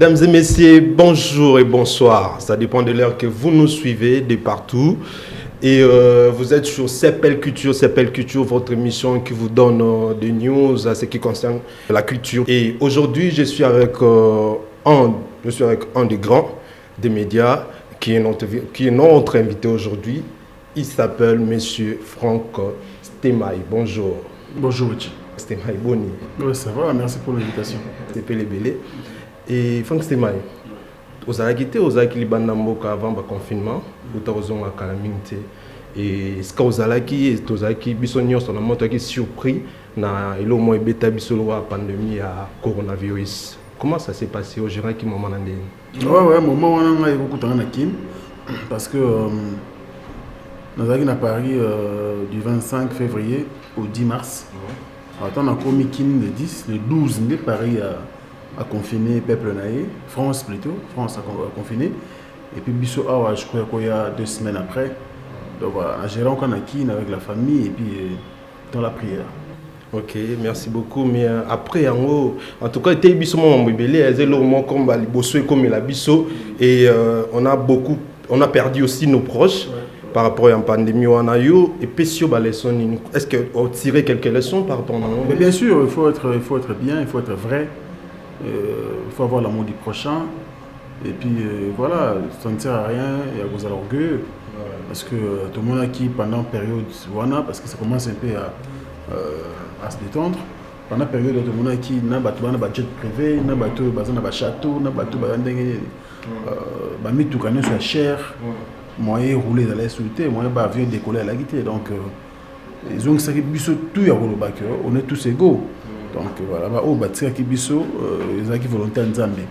Mesdames et messieurs, bonjour et bonsoir. Ça dépend de l'heure que vous nous suivez de partout. Et vous êtes sur CPL Culture, votre émission qui vous donne des news à ce qui concerne la culture. Et aujourd'hui, je suis avec un des grands des médias qui est notre invité aujourd'hui. Il s'appelle Monsieur Franck Stemai. Bonjour. Bonjour, Richie. Stemai Boni. Oui, ça va, merci pour l'invitation. C'est Pelebele. Et Franck Stemai, vous avez quitté avant le confinement, vous avez calamité. Et ce que vous avez surpris dans la pandémie à coronavirus. Comment ça s'est passé au Gérard qui moment Ouais, moment où on a beaucoup de temps parce que nous avons à Paris du 25 février au 10 mars. On a commis le 10, le 12, Paris a confiné peuple naïe, France plutôt, France a confiné. Et puis Bissau, je crois qu'il y a 2 semaines après. Donc voilà, en gérant qu'on a avec la famille et puis dans la prière. Ok, merci beaucoup. Mais après, en tout cas, il y a Bissau, comme la Bissau, et on a perdu aussi nos proches. Ouais. Par rapport à la pandémie, on a eu et puis est-ce que vous tirez quelques leçons par rapport à mais bien sûr, il faut être bien, il faut être vrai, il faut avoir l'amour du prochain. Et puis voilà, ça ne sert à rien, il y a vos orgueil. Parce que tout le monde a qui pendant la période, parce que ça commence un peu à se détendre. Pendant la période, tout le monde a qui n'a pas de jet privé, n'a pas de château, n'a pas de tout sur la chair. Moyen rouler dans la sauter, moyen avion décoller à la guitare. Donc, ils ont dit tout on est tous égaux. Donc, voilà, ils ont volonté en Zambie.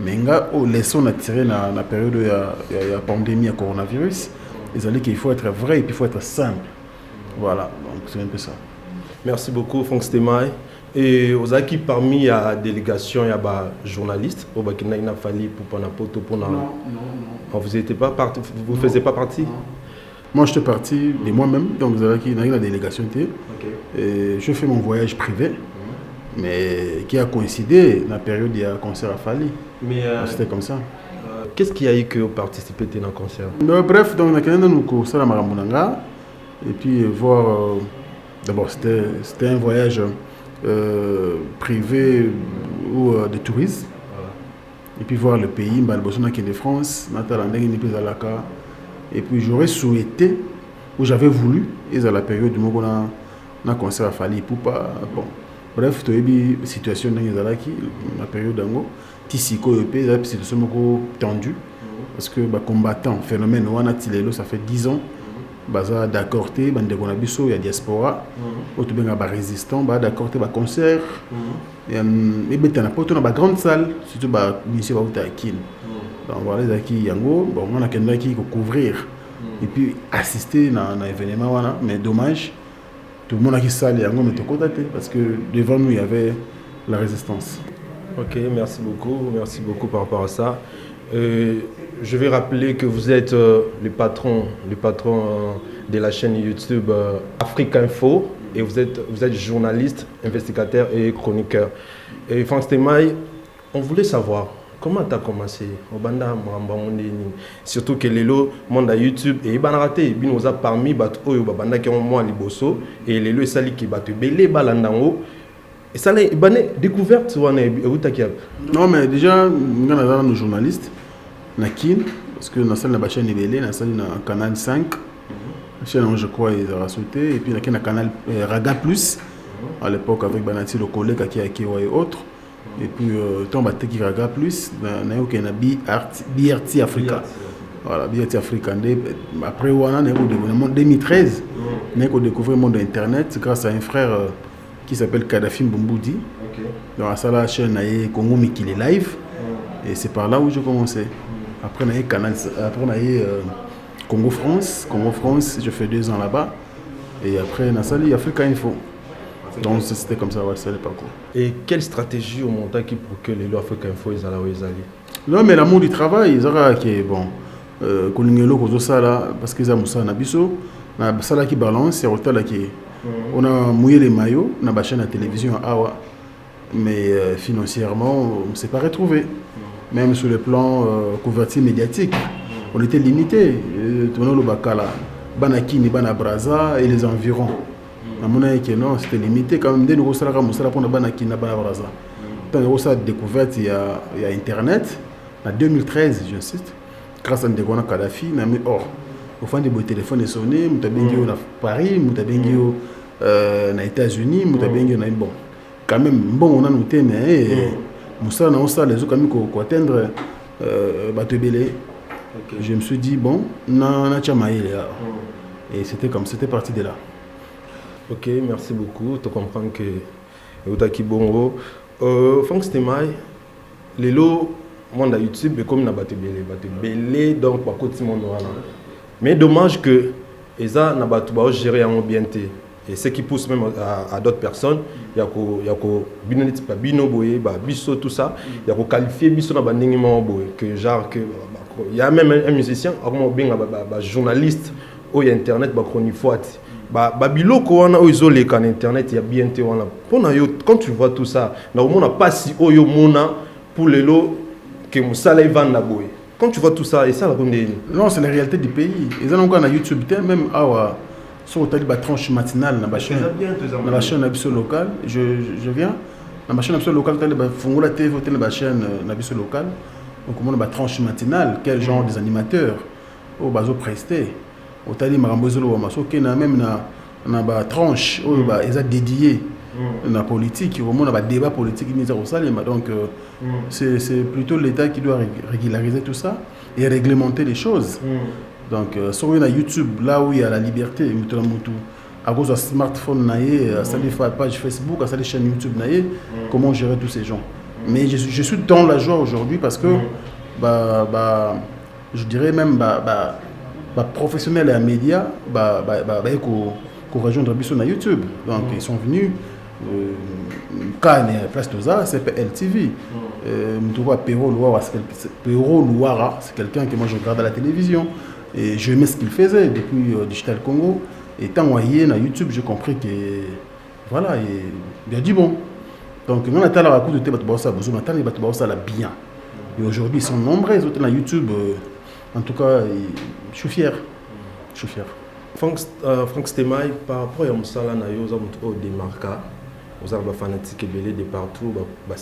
Mais les leçons à tirer dans la période où il y a la pandémie à coronavirus, ils ont dit qu'il faut être vrai et puis il faut être simple. Voilà, donc c'est un peu ça. Merci beaucoup, Franck Stemai. Et aux acquis parmi la délégation, il y a des journalistes au Bakina Fali pour Non. Vous ne faisiez pas partie? Non. Moi, je suis parti de moi-même, donc vous avez la délégation. Okay. Et je fais mon voyage privé, mais qui a coïncidé dans la période où il y a un concert à Fali. C'était comme ça. Qu'est-ce qu'il y a eu que vous participez dans le concert? Bref, donc nous sommes à Marambunanga et puis voir. D'abord, c'était un voyage privé ou de tourisme. Et puis voir le pays, qui est de France, et puis j'aurais souhaité, ou j'avais voulu, et à la période où on a concert à Fali Poupa. Bon. Bref, tu as eu une situation dans la période d'Ango, Tissiko et puis la situation tendue, parce que combattant, phénomène, ça fait 10 ans. D'accord, il y a diaspora, il y a résistants, d'accord, il y a concert, il y a une grande salle, surtout ici à Kin. Donc voilà, on a quelqu'un qui couvrir et puis assister à un événement, mais dommage, tout le monde a qui salle, parce que devant nous il y avait la résistance. Ok, merci beaucoup par rapport à ça. Je vais rappeler que vous êtes le patron de la chaîne YouTube Africa Info et vous êtes journaliste, investigateur et chroniqueur. Et Franck Stemai, on voulait savoir comment tu as commencé au Banda surtout que les monde à YouTube et raté nous a parmi les Banda qui ont moi liboso et les sali qui battent belé balandango. Et ça est découverte non mais déjà nous sommes journalistes Nakin parce que nous sommes la chaîne Ibélé, nous sommes dans canal 5. La chaîne je crois ils ont sauté et puis nous sommes canal Raga Plus à l'époque avec Banati le collègue qui a Kewa et autres. Et puis tombe qui Raga Plus na BRT Africa. Voilà, BRT Africa. Après on a en 2013, on a découvert le monde internet grâce à un frère qui s'appelle Kadhafi Mbumboudi. Dans la chaîne Congo Mikili Live. Et c'est par là où j'ai commencé. Après on a canal, après on a Congo France, je fais 2 ans là-bas. Et après on a sali Africa Info. Donc c'était comme ça, c'est le parcours. Et quelle stratégie au montage pour que les lois Africa Info ils allaient? Non mais l'amour du travail, ils aura qui bon. Parce qu'ils ont ça na biso, na sala qui balance, c'est hôtel qui on a mouillé les maillots, on a chaîne à télévision awa, mais financièrement on ne s'est pas retrouvé. même sur le plan couverture médiatique. On était limité. Tourner le Bakala, Banakini, Banabraza et les environs. Non, c'était limité quand même. Dès que nous avons pour Banakini, Banabraza. Quand nous avons découvert il y a Internet, en 2013, j'insiste, grâce à Ndegona Kadhafi, nous avons au fond de téléphone sonné, nous avons à Paris, nous avons aux États-Unis, nous avons bon. Quand même, bon, on a noté, mais nous avons les autres qui atteindre Batebele. Je me suis dit, bon, on a chamaillé là. Et c'était comme, c'était parti de là. Ok, merci beaucoup. Tu comprends que Otaki Bongo. Franck Stemai, les lots, moi, dans YouTube, comme na Batebele, donc, pas côté mon nom. Mais dommage que ça n'a pas géré en bien. Et ce qui pousse même à d'autres personnes, il y a bino boye, biso tout ça, il y a qualifié biso na bandingima boye que genre que il y a même un musicien, un journaliste au internet ba chroniqueur ba biloko wana o isolé kan internet il y a bien té wana. Quand tu vois tout ça, na on a pas si oyo mona pour les lots que musala vend na boye. Quand tu vois tout ça et ça non, c'est la réalité du pays. Ils ont encore na YouTube même sur la tranche matinale dans la chaîne Nabiso locale, je viens dans la chaîne Nabiso locale, la TV, la chaîne Nabiso locale, donc on a la tranche matinale, quel genre des animateurs au bazo presté, au tali marambozolo amaso qui na même na ba tranche au ils a dédié la politique, au moins on a débat politique ni au salima, donc c'est plutôt l'État qui doit régulariser tout ça et réglementer les choses. Donc, sur YouTube, là où il y a la liberté, à cause d'un smartphone, à sa page Facebook, à sa chaîne YouTube, comment gérer tous ces gens. Mais je suis dans la joie aujourd'hui parce que, je dirais même, professionnels et médias, qu'on rejoindre sur YouTube. Donc, ils sont venus. Quand on est à la place de ça, c'est LTV. Perrault Louara, c'est quelqu'un que moi je regarde à la télévision. Et j'aimais ce qu'il faisait depuis Digital Congo. Et tant qu'on y est sur YouTube, j'ai compris que voilà, il a dit bon. Donc, on a la coup de thé, on a ça bien. Et aujourd'hui, ils sont nombreux, ils sont sur YouTube. En tout cas, je suis fier. Je suis fier. Franck Stemai, par rapport à Moussala, nous avons des marques. Vous avez des fanatiques de partout, tu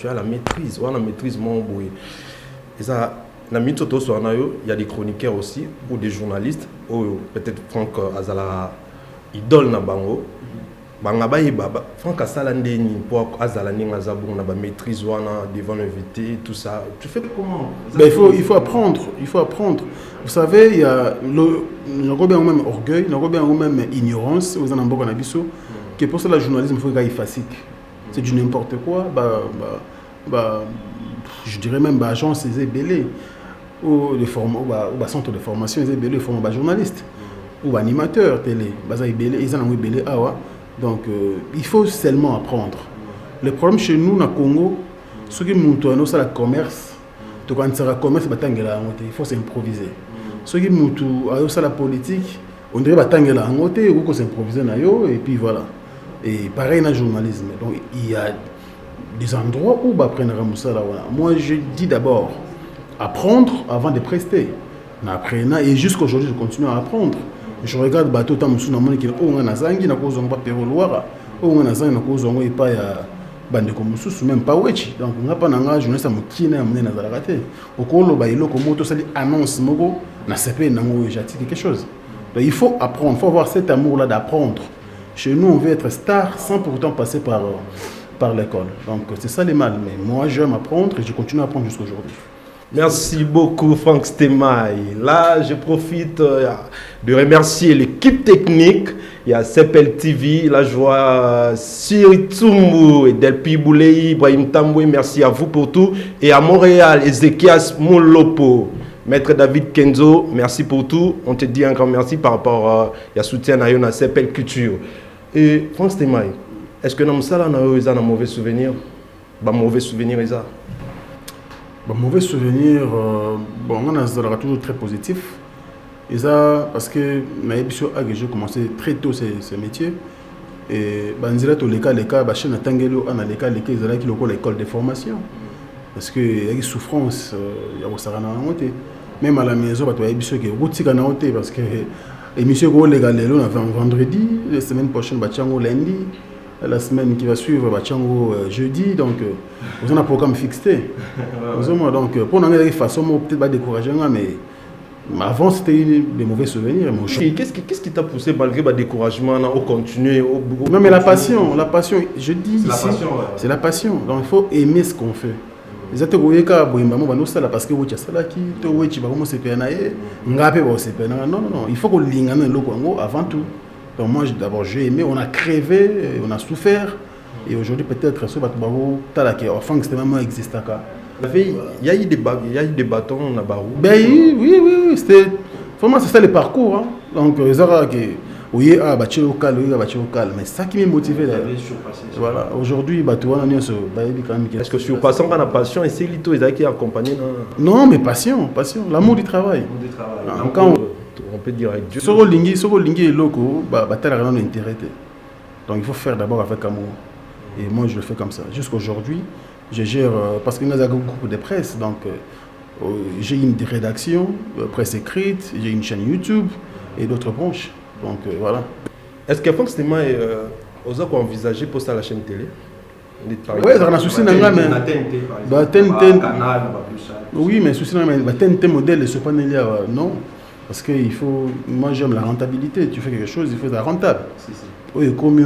as la maîtrise, on a la maîtrise mon boy. Et ça, il y a des chroniqueurs aussi, ou des journalistes, ou peut-être Franck Azala, idole na bango. Franck Azala ndeni pour Azala n'ingazabou na ba maîtrise wana devant l'invité, tout ça. Tu fais comment? Il faut apprendre, il faut apprendre. Vous savez, il y a même orgueil, il y a même ignorance aux anambos canabiso, que pour ça le journalisme il faut qu'il facile. C'est du n'importe quoi, je dirais même agence c'est belé ou centre de formation c'est belé forme journaliste ou animateur télé ils ont belé donc il faut seulement apprendre. Le problème chez nous au Congo, ceux qui montent à la commerce, quand on sera commerce il faut s'improviser. Ceux qui montent à la politique, on dirait batangela ngote ou qu'on s'improviser et puis voilà. Et pareil dans le journalisme. Donc il y a des endroits où apprendre à Moussala. Moi, je dis d'abord apprendre avant de prester. Et jusqu'aujourd'hui, je continue à apprendre. Je regarde bateau tant Moussuna Moni qui on a zangi na cause on pas Peroloara, on a zangi na cause on est pas ya bande comme Moussou même pas wechi. Donc on n'a pas nanga journée ça mukina amener na zalakate. Au kolo ba iloko moto ça dit annonce mogo na CP nango jati quelque chose. Donc il faut apprendre, il faut avoir cet amour là d'apprendre. Chez nous, on veut être star sans pourtant passer par l'école. Donc, c'est ça les mal. Mais moi, j'aime apprendre et je continue à apprendre jusqu'à aujourd'hui. Merci beaucoup, Franck Stemai. Là, je profite de remercier l'équipe technique. Il y a Sepel TV, la joie, Siri Tsumbu et Delpi Boulei, Ibrahim Tamboué. Merci à vous pour tout. Et à Montréal, Ezekias Moulopo. Maître David Kenzo, merci pour tout. On te dit encore merci par rapport à soutien à Sepel Culture. Et Franck Stemai, est-ce que dans ça, on a un mauvais souvenir? Un mauvais souvenir, Isa? Mauvais souvenir, on a toujours très positif. Et ça, parce que j'ai commencé très tôt ce métier. et banzela to leka ba chaîne tangelo ana leka ezala ki lokola école de formation parce que il y a une souffrance ya bosakana ngote même à la maison bato ya biso ke rutika na ote parce que émission ko lega lelo na vendredi la semaine prochaine ba tiango lundi la semaine qui va suivre ba tiango jeudi donc vous avez un programme fixé donc pour n'en avoir façon peut-être pas décourager mais avant c'était des mauvais souvenirs. Qu'est-ce qui t'a poussé malgré le découragement à continuer Non mais la passion, je dis ici, c'est la passion. Donc il faut aimer ce qu'on fait. Les autres parce que vous ça qui non, il faut qu'on l'ingane avant tout. Donc moi d'abord j'ai aimé, on a crévé, on a souffert et aujourd'hui peut-être ce bateau enfin c'était même existant. Il y a eu des bâtons à Barou. Ben oui, c'était vraiment c'est ça le parcours. Hein. Donc oui, mais ça qui m'a motivé là. Voilà, aujourd'hui est-ce que sur passant par la passion et c'est Lito qui est accompagné Non, mais passion, l'amour du travail. Quand on peut dire avec Dieu. Lingi loko donc il faut faire d'abord avec amour. Et moi je le fais comme ça. Jusqu'aujourd'hui, je gère, parce qu'il y a un groupe de presse, donc j'ai une rédaction, presse écrite, j'ai une chaîne YouTube et d'autres branches. Donc voilà. Est-ce que forcément, vous avez envisagé pour ça la chaîne télé? Oui, ça a un souci dans le canal. Oui, mais souci dans le TNT modèle, ce pas non. Parce que il faut, moi j'aime la rentabilité, tu fais quelque chose, il faut être rentable. Oui, comme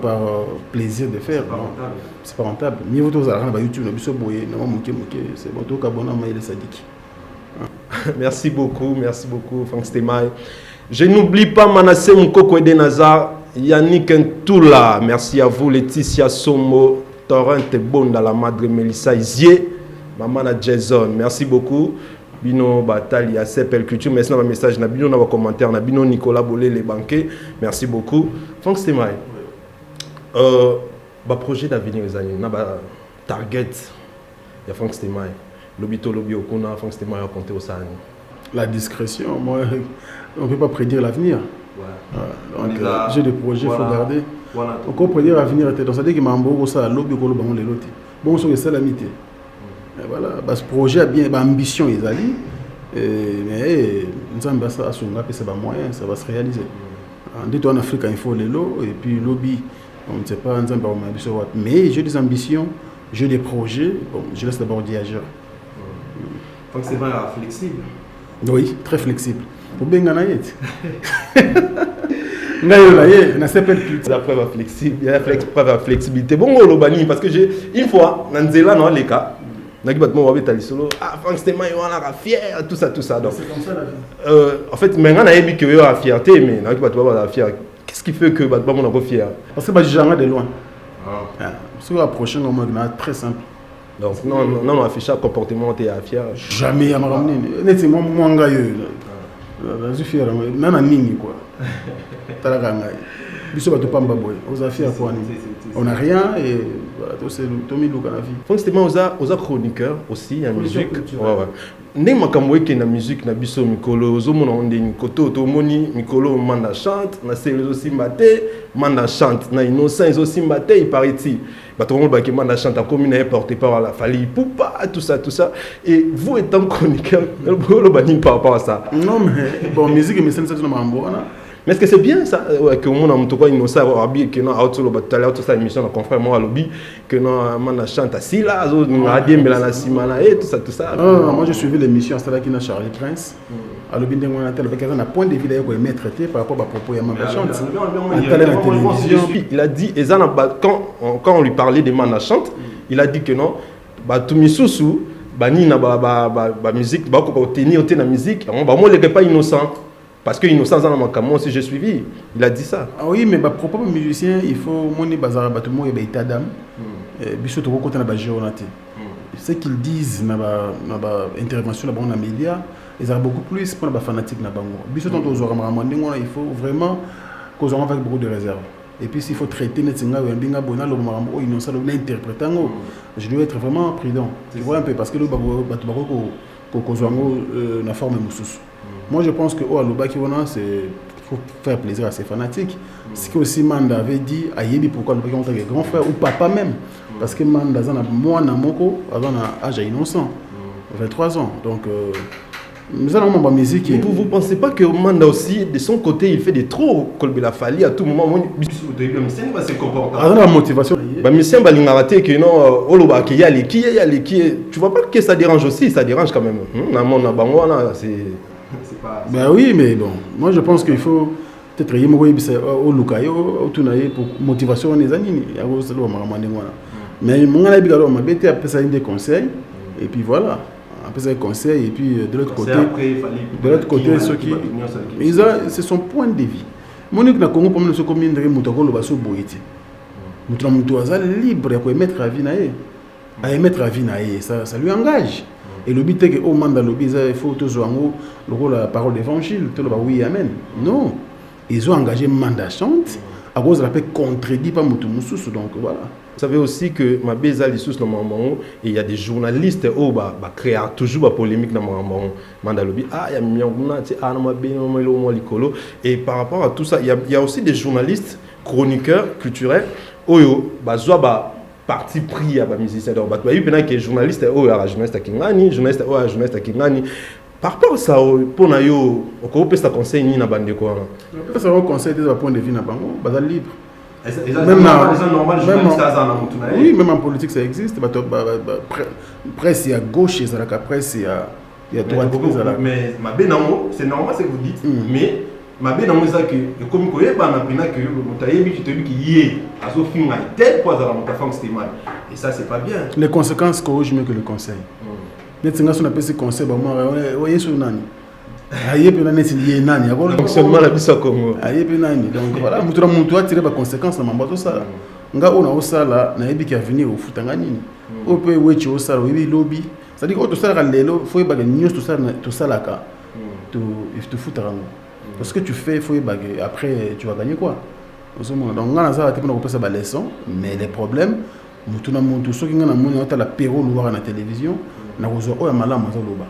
par plaisir de faire, c'est pas rentable. Mieux vaut YouTube, c'est bon, merci beaucoup, Franck Stemay. Je n'oublie pas Manassé Mukoko et Nazar, Yannick Ntoula, merci à vous, Laetitia Somo, Torrent Bonda, la Madre Melissa Izier, Maman Jason, merci beaucoup. Bino Batali à Sepel Culture, merci pour le message, Bino dans commentaire, Bino Nicolas Bolé les banquiers, merci beaucoup. Franck Stemay, projet d'avenir les années, target, il y a Franck Stemay, l'obito lobby au Kuna, Franck Stemay raconté au Sahani. La discrétion, moi, on ne peut pas prédire l'avenir. Ouais. Donc j'ai des projets, il faut garder. On peut prédire l'avenir, donc ça dit que Mambo, ça, lobby au Kuna, les lotis. Bon, c'est ça l'amitié. Voilà, ce projet a bien ambition, ils allaient, mais nous avons ça va moyen, ça va se réaliser. En Afrique, il faut les lots, et puis lobby, on ne sait pas, mais j'ai des ambitions, j'ai des projets, bon, je laisse d'abord dire. Donc c'est pas flexible. Oui, très flexible. Pour bien gagner. On s'appelle plus. La preuve flexible, il y a la flexibilité. Bon, parce que j'ai une fois, dans Zéla, dans les cas, Franck Stemay, on a fier, tout ça. Donc, c'est comme ça la vie. En fait, maintenant, on a dit qu'il y a la fierté, mais qu'est-ce qui fait que on est fier? Parce que j'ai jamais de loin. Parce que la prochaine, on est très simple. Donc, non, on affiche un comportement, tu es fier. Jamais à me ramener. Honnêtement, moi, je suis fier. Je suis nini quoi. On n'a rien et voilà, c'est Tommy Lukanavi. Forcément, on a chroniqueur aussi en musique. Ne makamwe ke na musique na biso mikolo ozomona onde nikoto tomoni mikolo manda chante na sele aussi maté manda chante na innocent aussi maté il paraît-il bato ba ke manda chante comme une porté par la Fally Ipupa tout ça et vous étant chroniqueur le bani par rapport à ça. Non mais bon musique mais c'est ça na mbona. Mais est-ce que c'est bien ça que mon en tout cas innocent arabi que non auto le batal auto ça émission na confrère moi lobby que non manda chante assis là zo radio melana simana et tout ça. Moi je suivais l'émission à Stala qui na Charlie Prince. À lobby de mon tel avec un point de vue d'ailleurs qu'on aimait traiter par rapport à propos ya manda chante. Il a dit quand on lui parlait des manda chante, il a dit que non ba tumisusu ba ni na ba musique ba ko tenir na musique on ba moi les pas innocent. Parce que Innocent moi aussi j'ai suivi, il a dit ça. Ah oui, mais bah propre musicien, il faut moni bazar batumo et état d'âme. Biso to côté na ba géonaté. Ce qu'ils disent na ba intervention na ba média, ils ont beaucoup plus pour la fanatique na bango. Biso to zora maramandingo, il faut vraiment causer avec beaucoup de réserve. Et puis s'il faut traiter netsinga ou mbinga bona lo marambo Innocent lo interprétango, je dois être vraiment prudent. Tu vois un peu parce que le batu bako ko kozwango na forme mususu. Moi, je pense que c'est faut faire plaisir à ses fanatiques. Ce que aussi Manda avait dit, Ayebi pourquoi le président est grand frère ou papa même. Parce que Manda, moi, Namoko, avant âge innocent, 23 ans. Donc, nous allons ma musique. Mais vous ne pensez pas que Manda aussi, de son côté, il fait des trop Kolbela Fali à tout moment. La motivation. Monsieur Balingaraté, que non, Oloba, qui y a les qui, tu vois pas que ça dérange aussi, ça dérange quand même. Ben oui, mais bon, moi je pense qu'il faut peut-être y au Lukayo, au Tunaye pour motivation des années. Mais mon ami Bigalo m'a bêté après ça des conseils et puis voilà. Après ça des conseils et puis de l'autre côté, ceux qui c'est son point de vie. Monique na Congo pour nous ce combien de mutako le baso boïti. Mutuaza libre pour émettre la vie naé. À émettre la vie naé, ça lui engage. Et le but est que au mandat lobby il faut toujours le rôle la parole d'évangile, tout le oui amen. Non. Ils ont engagé mandat chante à cause de la paix contredit pas Mutumoussous donc voilà. Vous savez aussi que ma beza lissus dans mon et il y a des journalistes au créer toujours la polémique dans mon mandat lobby il y a mionguna ti na ma beno mo likolo et par rapport à tout ça il y a aussi des journalistes chroniqueurs culturels oyo bazwa parti pris à musicien donc il y a des journalistes oyo à journaliste kingani journaliste kingani par rapport à ça pour na yo on peut ça conseil ni na bande quoi ça va conseil des point de vue na bango bazal libre. Même en politique ça existe. Presse il y a gauche, il y a presse, il y a droite. Mais c'est normal ce que vous dites. Mais ma bénamo c'est que comme quoi il y a que mutayebi tu te dis qu'il y a à ce film tel poids dans la femme c'était mal. Et ça c'est pas bien. Les conséquences corrigent mieux que le conseil. Mais si on appelle ce conseil bah moi voyez sur nani. Aïe pe nani c'est nani fonctionnement la biso Congo aïe pe nani donc voilà mutu a tiré ba conséquences na mambato ça nga ona osala na yebi ki avenir au futanga nini o pe wechi osala yebi lobby ça dit que to sala lelo faut ba news to sala ka to if to futanga parce que tu fais faut ba après tu vas gagner quoi donc nga na ça te pour ça ba leçon mais les problèmes mutu na mutu soki nga na moni ota la péro loire na télévision na kozo o ya malamu za loba.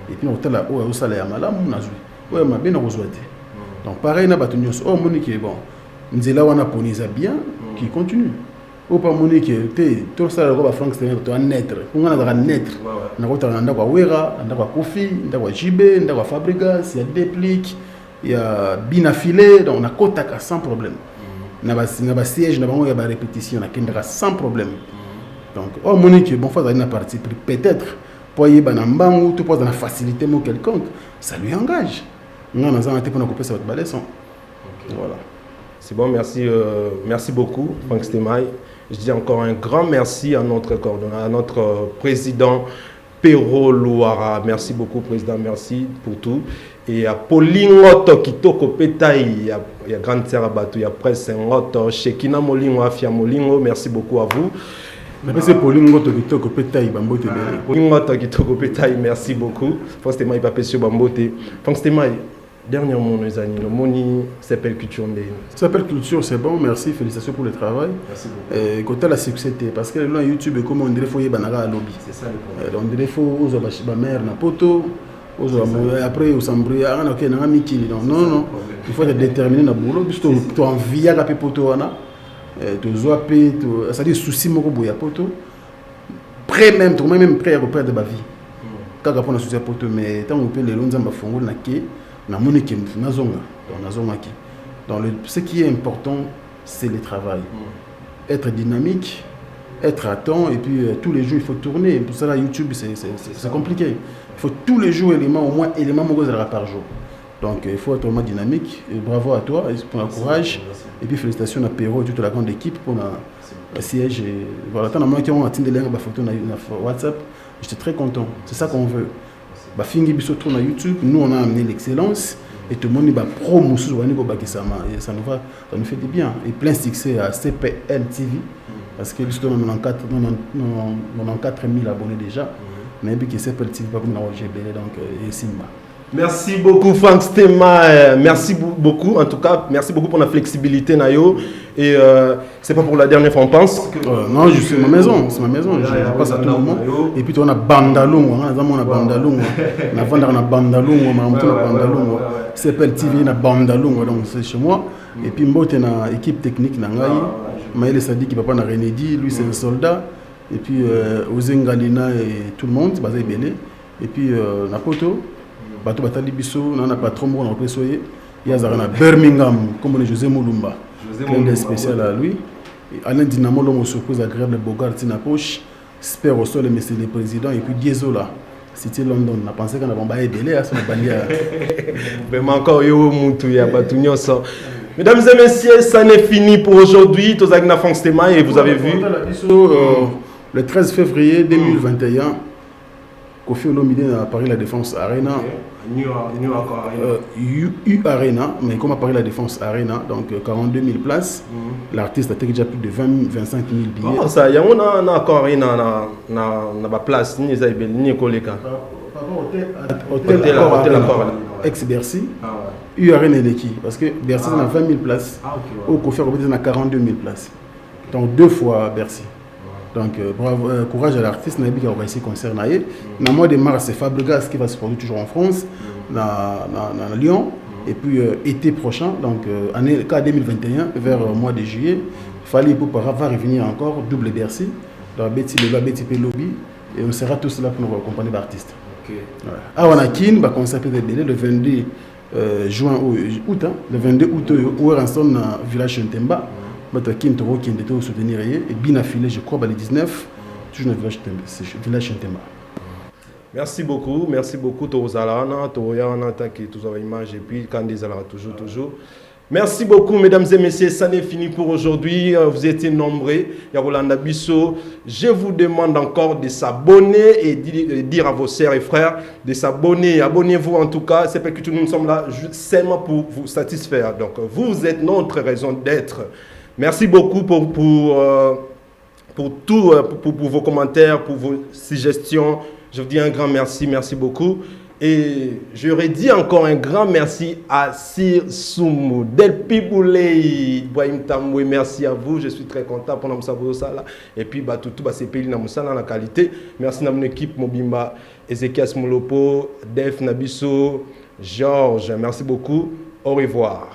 Et puis on a au salaire malam nazui ouais ma bien rejoité donc pareil na batunios oh monique bon nzela wana poniza bien qui continue au pas monique tout ça le Frank Steiner to naître on a naître na kota na ndako wera ndako kofi ndako jibe ndako Fabregas il y a déplique il y a binafilé donc on a kota sans problème na ba siège na bango ya ba répétition na kendra sans problème donc oh monique bon fois na partie peut-être pour y aller ou tout pour dans la facilité ou quelconque, ça lui engage. Non, nous avons été pour nous couper cette balèson. Voilà. C'est bon, merci beaucoup, Frank Stemay. Je dis encore un grand merci à notre coordonnateur, à notre président Pero Loara. Merci beaucoup, président, merci pour tout. Et à Paulingo Kitoko Petaï, il y a Grande Terre Abatou, il y a Presse Ngoto, Shekina Molingo, Afia Molingo, merci beaucoup à vous. C'est Paulingo Kitoko Petaï, Bambote. Paulingo Kitoko Petaï, merci beaucoup. Franck Stemay, Papa Sio Bambote. Franck Stemay, dernièrement, nos amis, le Moni s'appelle Culture. S'appelle Culture, c'est bon, merci, félicitations pour le travail. Merci beaucoup. Côté la succès, parce que là, YouTube, comme on dirait, il faut y aller à lobby. C'est ça le problème. On dirait, il faut aux mère, na poto. Après, au s'embrouille, non, il faut être déterminé dans le boulot, puisque tu as envie à la poto. C'est-à-dire souci moko boya poto prêt même prêt à perdre ma vie quand on a souci poto mais tant on peut les longs zamba fongo na ke na moniki na zonga ki donc ce qui est important c'est le travail être dynamique être à temps et puis tous les jours il faut tourner pour ça là YouTube c'est compliqué il faut tous les jours au moins élément par jour. Donc il faut être vraiment dynamique et bravo à toi pour le courage et puis félicitations à Pero et toute la grande équipe pour le siège et voilà tant moi qui ont atteint des photos sur WhatsApp, j'étais très content, c'est ça qu'on veut. Bah fingi biso sur YouTube, nous on a amené l'excellence et tout le monde va promo sur ça nous fait du bien et plein succès à CPL TV parce que nous avons 94 000 abonnés déjà mais puis que CPL TV pas comme dans GBL donc et Simba. Merci beaucoup Franck Stema, merci beaucoup en tout cas, merci beaucoup pour la flexibilité Nayo et c'est pas pour la dernière fois on pense que non, c'est ma maison, je passe à tout moment et puis on a Bandalongo, on a Bandalongo, on a Vandana Bandalongo, Bandalongo, s'appelle TV na Bandalongo donc c'est chez moi et puis mbote na équipe technique na ngai, Maël Sadi qui papa na Renedi, lui c'est un soldat et puis Ozengalina et tout le monde, basé belé et puis na poto bato batali biso na patron mo na pesoye ya na Birmingham comme José Moulumba client spécial à lui Alain Dinamo l'homme surprise agréable Bogart na poche spère au sol monsieur le président et puis Diezola c'était London na pensé qu'on a bomba belé à son balia vraiment encore yo mutu ya batunyo ça. Mesdames et messieurs, ça n'est fini pour aujourd'hui. Tozagna Franck Stema et vous avez vu le 13 février 2021 Kofi Olomide à Paris La Défense Arena. U Arena, mais comme à Paris La Défense Arena, donc 42 000 places. L'artiste a déjà plus de 25 000 billets. Oh, ça, il y a un accord Arena na place, ni Zaibel, ni Koleka. Hôtel ex-Bercy. U Arena est qui? Parce que Bercy a 20 000 places. Au Kofi Olomide a 42 000 places. Donc 2 fois Bercy. Donc, bravo, courage à l'artiste. Nabi qui a organisé concert. Dans le mois de mars, c'est Fabregas qui va se produire toujours en France, dans Lyon. Et puis, été prochain, donc année 2021, vers le mois de juillet, Fali Poupa va revenir encore, double Bercy, dans Betty Lobby. Et on sera tous là pour nous accompagner d'artistes. Ah, on a Kin, va concert le 22 juin août, le 22 août, où est en village Chentemba. Kin Toro qui était au soutenir et bien affilé, je crois, le 19, toujours dans le village Chentema. Merci beaucoup, Torozalana, Toroyana, qui est toujours image et puis Kandezala, toujours. Merci beaucoup, mesdames et messieurs, ça n'est fini pour aujourd'hui. Vous étiez nombreux. Yarolanda Bisso, je vous demande encore de s'abonner et dire à vos sœurs et frères de s'abonner. Abonnez-vous en tout cas, c'est parce que nous sommes là seulement pour vous satisfaire. Donc, vous êtes notre raison d'être. Merci beaucoup pour vos commentaires, pour vos suggestions. Je vous dis un grand merci beaucoup. Et j'aurais dit encore un grand merci à Sir Soumou, Del Piboulei, Boaim Tamoué, merci à vous. Je suis très content pour nous savoir ça là. Et puis, tout ces pays dans la qualité. Merci à mon équipe, Mobimba, Ezekias Moulopo, Def Nabiso, Georges. Merci beaucoup. Au revoir.